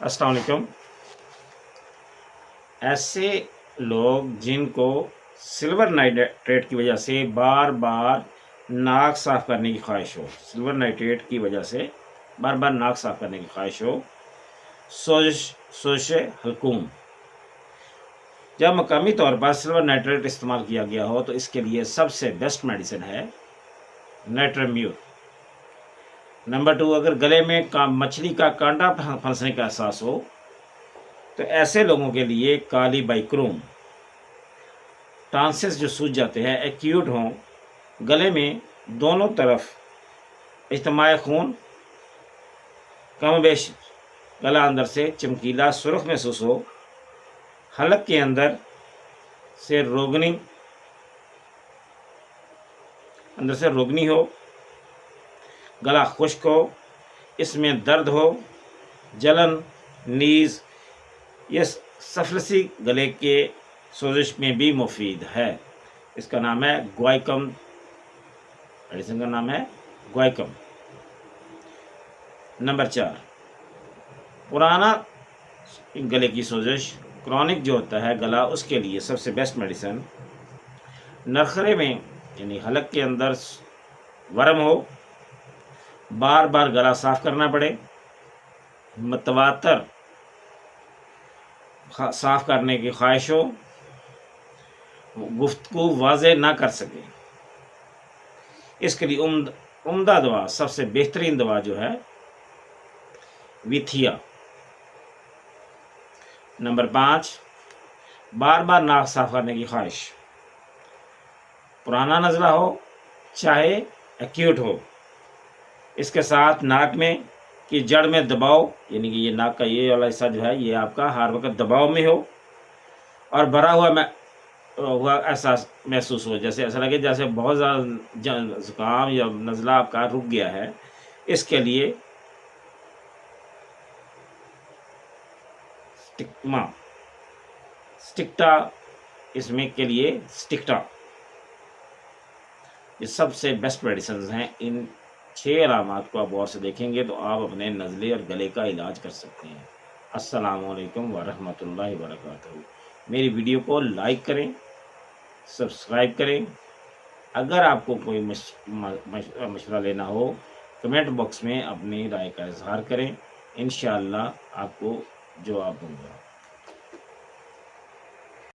अस्सलाम वालेकुम। ऐसे लोग जिनको सिल्वर नाइट्रेट की वजह से बार बार नाक साफ़ करने की ख्वाहिश हो, सिल्वर नाइट्रेट की वजह से बार बार नाक साफ़ करने की ख्वाहिश हो, सोजिश हल्कूम, जब मकामी तौर पर सिल्वर नाइट्रेट इस्तेमाल किया गया हो तो इसके लिए सबसे बेस्ट मेडिसिन है नाइट्रम्यूर। नंबर 2, अगर गले में मछली का कांटा फंसने का एहसास हो तो ऐसे लोगों के लिए काली बाइक्रोम। टांसिस जो सूज जाते हैं, एक्यूट हों, गले में दोनों तरफ इज्तिमाई खून, कम बेश गला अंदर से चमकीला सुर्ख महसूस हो, हलक के अंदर से रोगनी हो, गला खुश्क हो, इसमें दर्द हो, जलन, नीज़, ये सफलसी गले के सोजिश में भी मुफीद है। इसका नाम है ग्वाइकम, मेडिसिन का नाम है ग्वाइकम। नंबर 4, पुराना गले की सोजिश, क्रॉनिक जो होता है गला, उसके लिए सबसे बेस्ट मेडिसिन नरखरे में यानी हलक के अंदर वर्म हो, बार बार गला साफ करना पड़े, मतवातर साफ करने की ख्वाहिश हो, गुफ्तगू वाज़े ना कर सके, इसके लिए उम्दा दवा, सबसे बेहतरीन दवा जो है विथिया। नंबर 5, बार बार नाक साफ करने की ख्वाहिश, पुराना नज़ला हो चाहे एक्यूट हो, इसके साथ नाक में की जड़ में दबाव, यानी कि ये नाक का ये वाला हिस्सा जो है ये आपका हर वक्त दबाव में हो और भरा हुआ एहसास महसूस हो, जैसे ऐसा लगे जैसे बहुत ज़्यादा ज़ुकाम या नज़ला आपका रुक गया है, इसके लिए स्टिक्टा, इसमें के लिए स्टिक्टा, ये सबसे बेस्ट मेडिसिन हैं। इन 6 अलामात को आप गौर से देखेंगे तो आप अपने नज़ले और गले का इलाज कर सकते हैं। अस्सलामु अलैकुम व रहमतुल्लाहि व बरकातहू। मेरी वीडियो को लाइक करें, सब्सक्राइब करें। अगर आपको कोई मशवरा लेना हो, कमेंट बॉक्स में अपनी राय का इजहार करें। इंशाअल्लाह आपको जवाब दूँगा।